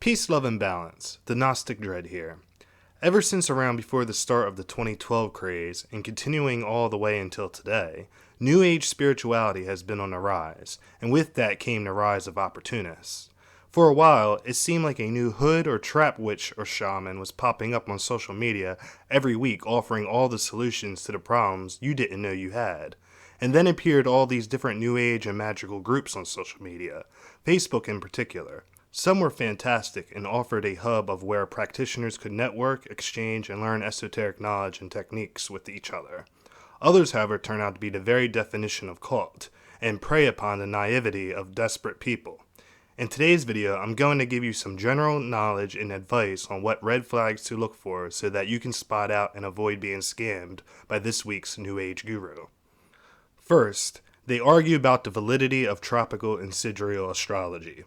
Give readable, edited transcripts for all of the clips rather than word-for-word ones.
Peace, love, and balance. The Gnostic Dread here. Ever since around before the start of the 2012 craze, and continuing all the way until today, New Age spirituality has been on the rise, and with that came the rise of opportunists. For a while, it seemed like a new hood or trap witch or shaman was popping up on social media every week offering all the solutions to the problems you didn't know you had. And then appeared all these different New Age and magical groups on social media, Facebook in particular. Some were fantastic and offered a hub of where practitioners could network, exchange, and learn esoteric knowledge and techniques with each other. Others, however, turned out to be the very definition of cult, and prey upon the naivety of desperate people. In today's video, I'm going to give you some general knowledge and advice on what red flags to look for so that you can spot out and avoid being scammed by this week's New Age guru. First, they argue about the validity of tropical and Sidrel astrology.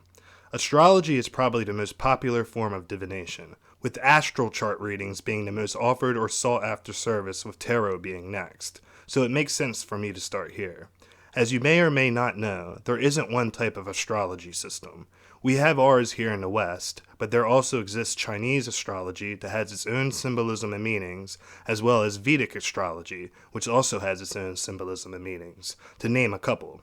Astrology is probably the most popular form of divination, with astral chart readings being the most offered or sought after service, with tarot being next, so it makes sense for me to start here. As you may or may not know, there isn't one type of astrology system. We have ours here in the West, but there also exists Chinese astrology that has its own symbolism and meanings, as well as Vedic astrology, which also has its own symbolism and meanings, to name a couple.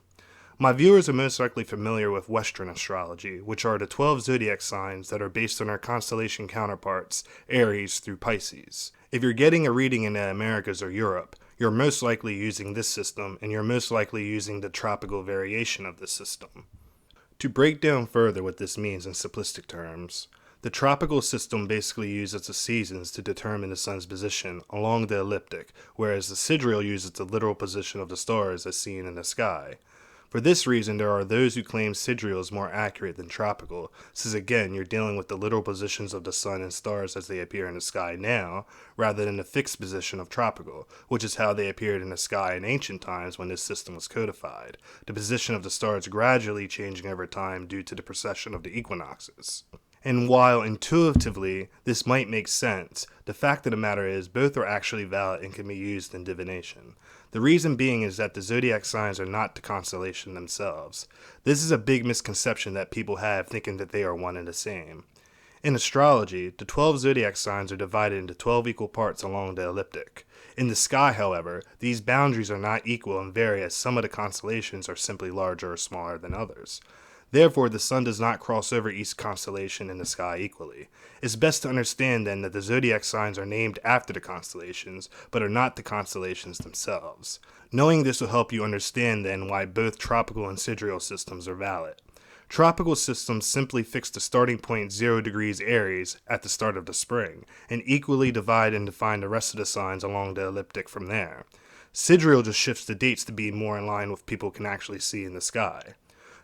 My viewers are most likely familiar with Western astrology, which are the 12 zodiac signs that are based on their constellation counterparts, Aries through Pisces. If you're getting a reading in the Americas or Europe, you're most likely using this system, and you're most likely using the tropical variation of this system. To break down further what this means in simplistic terms, the tropical system basically uses the seasons to determine the sun's position along the ecliptic, whereas the Sidrel uses the literal position of the stars as seen in the sky. For this reason, there are those who claim Sidrel is more accurate than tropical, since again you're dealing with the literal positions of the sun and stars as they appear in the sky now, rather than the fixed position of tropical, which is how they appeared in the sky in ancient times when this system was codified, the position of the stars gradually changing over time due to the precession of the equinoxes. And while intuitively this might make sense, the fact of the matter is both are actually valid and can be used in divination. The reason being is that the zodiac signs are not the constellation themselves. This is a big misconception that people have, thinking that they are one and the same. In astrology, the 12 zodiac signs are divided into 12 equal parts along the ecliptic. In the sky, however, these boundaries are not equal and vary as some of the constellations are simply larger or smaller than others. Therefore, the sun does not cross over each constellation in the sky equally. It's best to understand then that the zodiac signs are named after the constellations, but are not the constellations themselves. Knowing this will help you understand then why both tropical and Sidrel systems are valid. Tropical systems simply fix the starting point 0 degrees Aries at the start of the spring, and equally divide and define the rest of the signs along the ecliptic from there. Sidrel just shifts the dates to be more in line with what people can actually see in the sky.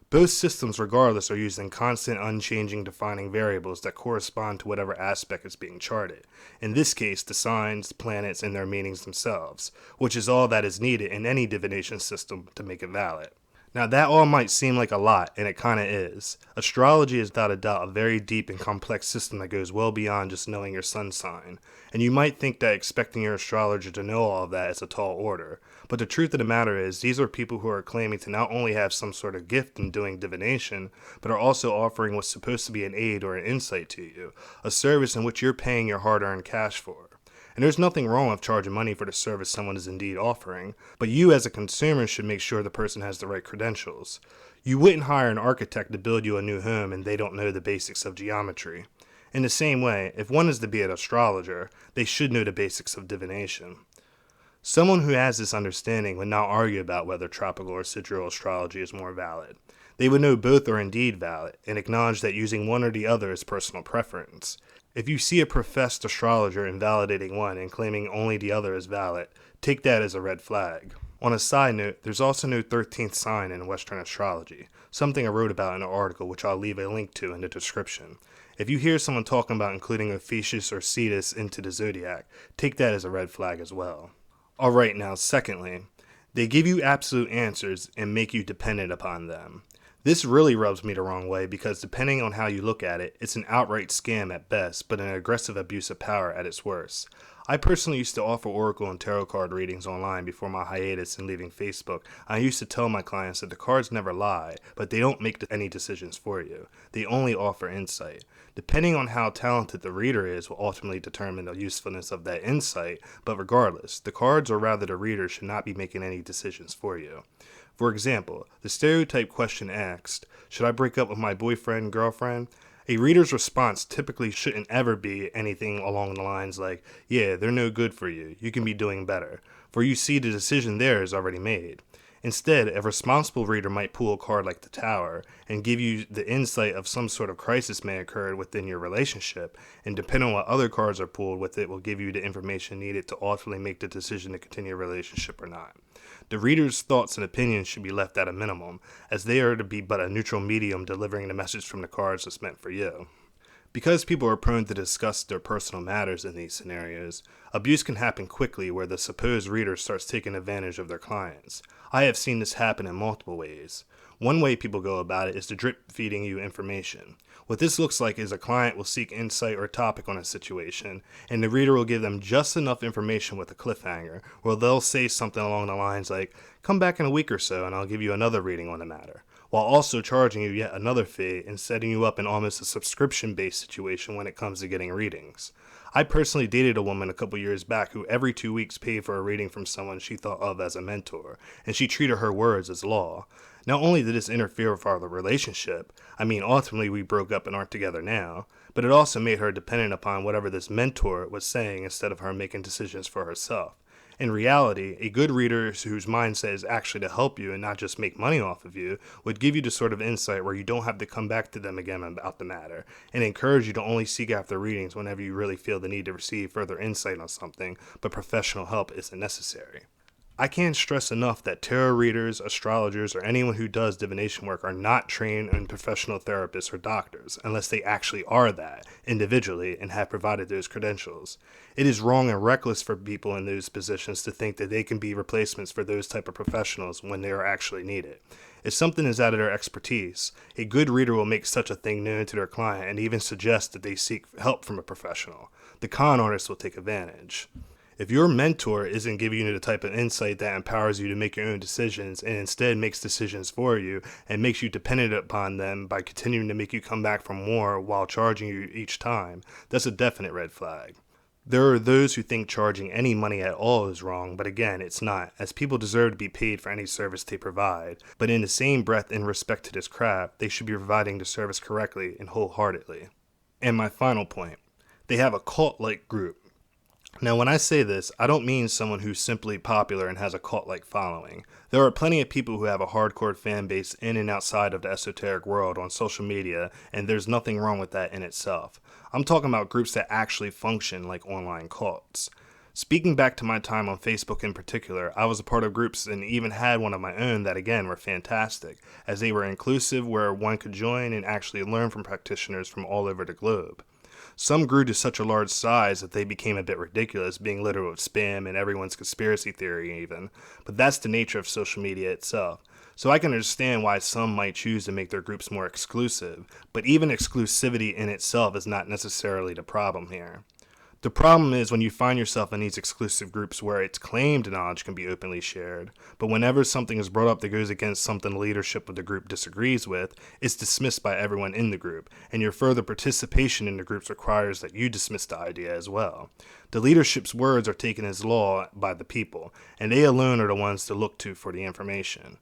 Both systems, regardless, are using constant, unchanging defining variables that correspond to whatever aspect is being charted. In this case, the signs, planets, and their meanings themselves, which is all that is needed in any divination system to make it valid. Now that all might seem like a lot, and it kinda is. Astrology is without a doubt a very deep and complex system that goes well beyond just knowing your sun sign. And you might think that expecting your astrologer to know all of that is a tall order. But the truth of the matter is, these are people who are claiming to not only have some sort of gift in doing divination, but are also offering what's supposed to be an aid or an insight to you, a service in which you're paying your hard-earned cash for. And there's nothing wrong with charging money for the service someone is indeed offering, but you as a consumer should make sure the person has the right credentials. You wouldn't hire an architect to build you a new home and they don't know the basics of geometry. In the same way, if one is to be an astrologer, they should know the basics of divination. Someone who has this understanding would not argue about whether tropical or Sidrel astrology is more valid. They would know both are indeed valid, and acknowledge that using one or the other is personal preference. If you see a professed astrologer invalidating one and claiming only the other is valid, take that as a red flag. On a side note, there's also no 13th sign in Western astrology, something I wrote about in an article which I'll leave a link to in the description. If you hear someone talking about including Ophiuchus or Cetus into the zodiac, take that as a red flag as well. Alright, now secondly, they give you absolute answers and make you dependent upon them. This really rubs me the wrong way because depending on how you look at it, it's an outright scam at best, but an aggressive abuse of power at its worst. I personally used to offer oracle and tarot card readings online before my hiatus and leaving Facebook. I used to tell my clients that the cards never lie, but they don't make any decisions for you. They only offer insight. Depending on how talented the reader is will ultimately determine the usefulness of that insight, but regardless, the cards or rather the reader should not be making any decisions for you. For example, the stereotype question asked, should I break up with my boyfriend, girlfriend? A reader's response typically shouldn't ever be anything along the lines like, yeah, they're no good for you, you can be doing better, for you see the decision there is already made. Instead, a responsible reader might pull a card like the Tower and give you the insight of some sort of crisis may occur within your relationship, and depending on what other cards are pulled with it will give you the information needed to ultimately make the decision to continue a relationship or not. The reader's thoughts and opinions should be left at a minimum, as they are to be but a neutral medium delivering the message from the cards that's meant for you. Because people are prone to discuss their personal matters in these scenarios, abuse can happen quickly where the supposed reader starts taking advantage of their clients. I have seen this happen in multiple ways. One way people go about it is to drip feeding you information. What this looks like is a client will seek insight or topic on a situation, and the reader will give them just enough information with a cliffhanger, where they'll say something along the lines like, come back in a week or so and I'll give you another reading on the matter, while also charging you yet another fee and setting you up in almost a subscription-based situation when it comes to getting readings. I personally dated a woman a couple years back who every 2 weeks paid for a reading from someone she thought of as a mentor, and she treated her words as law. Not only did this interfere with our relationship, ultimately we broke up and aren't together now, but it also made her dependent upon whatever this mentor was saying instead of her making decisions for herself. In reality, a good reader whose mindset is actually to help you and not just make money off of you would give you the sort of insight where you don't have to come back to them again about the matter, and encourage you to only seek after readings whenever you really feel the need to receive further insight on something, but professional help isn't necessary. I can't stress enough that tarot readers, astrologers, or anyone who does divination work are not trained in professional therapists or doctors, unless they actually are that, individually, and have provided those credentials. It is wrong and reckless for people in those positions to think that they can be replacements for those type of professionals when they are actually needed. If something is out of their expertise, a good reader will make such a thing known to their client and even suggest that they seek help from a professional. The con artist will take advantage. If your mentor isn't giving you the type of insight that empowers you to make your own decisions and instead makes decisions for you and makes you dependent upon them by continuing to make you come back for more while charging you each time, that's a definite red flag. There are those who think charging any money at all is wrong, but again, it's not, as people deserve to be paid for any service they provide, but in the same breath in respect to this craft, they should be providing the service correctly and wholeheartedly. And my final point, they have a cult-like group. Now, when I say this, I don't mean someone who's simply popular and has a cult-like following. There are plenty of people who have a hardcore fan base in and outside of the esoteric world on social media, and there's nothing wrong with that in itself. I'm talking about groups that actually function like online cults. Speaking back to my time on Facebook in particular, I was a part of groups and even had one of my own that again were fantastic, as they were inclusive where one could join and actually learn from practitioners from all over the globe. Some grew to such a large size that they became a bit ridiculous, being littered with spam and everyone's conspiracy theory even, but that's the nature of social media itself. So I can understand why some might choose to make their groups more exclusive, but even exclusivity in itself is not necessarily the problem here. The problem is when you find yourself in these exclusive groups where it's claimed knowledge can be openly shared, but whenever something is brought up that goes against something the leadership of the group disagrees with, it's dismissed by everyone in the group, and your further participation in the groups requires that you dismiss the idea as well. The leadership's words are taken as law by the people, and they alone are the ones to look to for the information.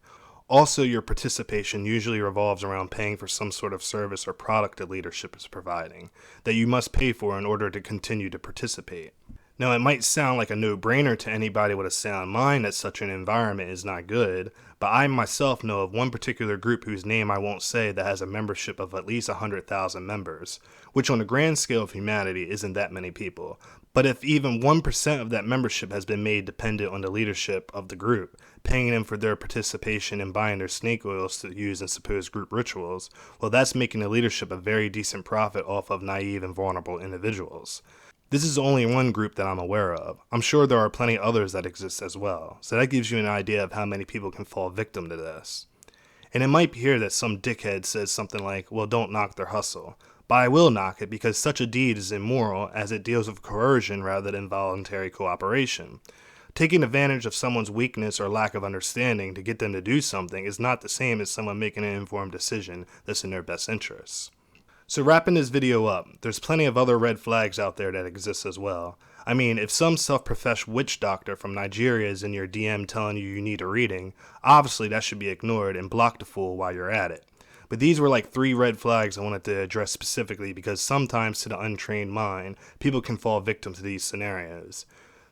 Also, your participation usually revolves around paying for some sort of service or product the leadership is providing, that you must pay for in order to continue to participate. Now, it might sound like a no-brainer to anybody with a sound mind that such an environment is not good, but I myself know of one particular group whose name I won't say that has a membership of at least 100,000 members, which on the grand scale of humanity isn't that many people. But if even 1% of that membership has been made dependent on the leadership of the group, paying them for their participation and buying their snake oils to use in supposed group rituals, well, that's making the leadership a very decent profit off of naive and vulnerable individuals. This is only one group that I'm aware of. I'm sure there are plenty others that exist as well, so that gives you an idea of how many people can fall victim to this. And it might be here that some dickhead says something like, well, don't knock their hustle. But I will knock it because such a deed is immoral, as it deals with coercion rather than voluntary cooperation. Taking advantage of someone's weakness or lack of understanding to get them to do something is not the same as someone making an informed decision that's in their best interests. So wrapping this video up, there's plenty of other red flags out there that exist as well. I mean, if some self-professed witch doctor from Nigeria is in your DM telling you need a reading, obviously that should be ignored and block the fool while you're at it. But these were like 3 red flags I wanted to address specifically because sometimes to the untrained mind, people can fall victim to these scenarios.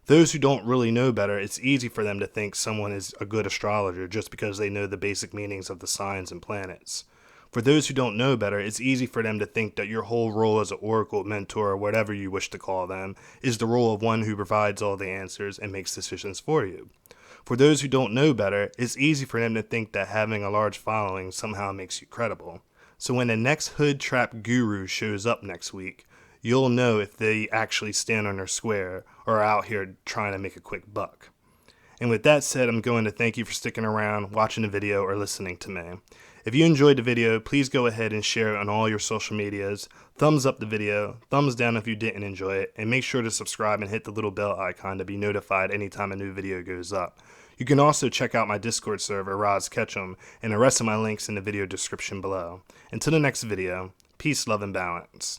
Those who don't really know better, it's easy for them to think someone is a good astrologer just because they know the basic meanings of the signs and planets. For those who don't know better, it's easy for them to think that your whole role as an oracle, mentor, or whatever you wish to call them, is the role of one who provides all the answers and makes decisions for you. For those who don't know better, it's easy for them to think that having a large following somehow makes you credible. So when the next hood trap guru shows up next week, you'll know if they actually stand on their square or are out here trying to make a quick buck. And with that said, I'm going to thank you for sticking around, watching the video, or listening to me. If you enjoyed the video, please go ahead and share it on all your social medias. Thumbs up the video, thumbs down if you didn't enjoy it, and make sure to subscribe and hit the little bell icon to be notified anytime a new video goes up. You can also check out my Discord server, Roz Ketchum, and the rest of my links in the video description below. Until the next video, peace, love, and balance.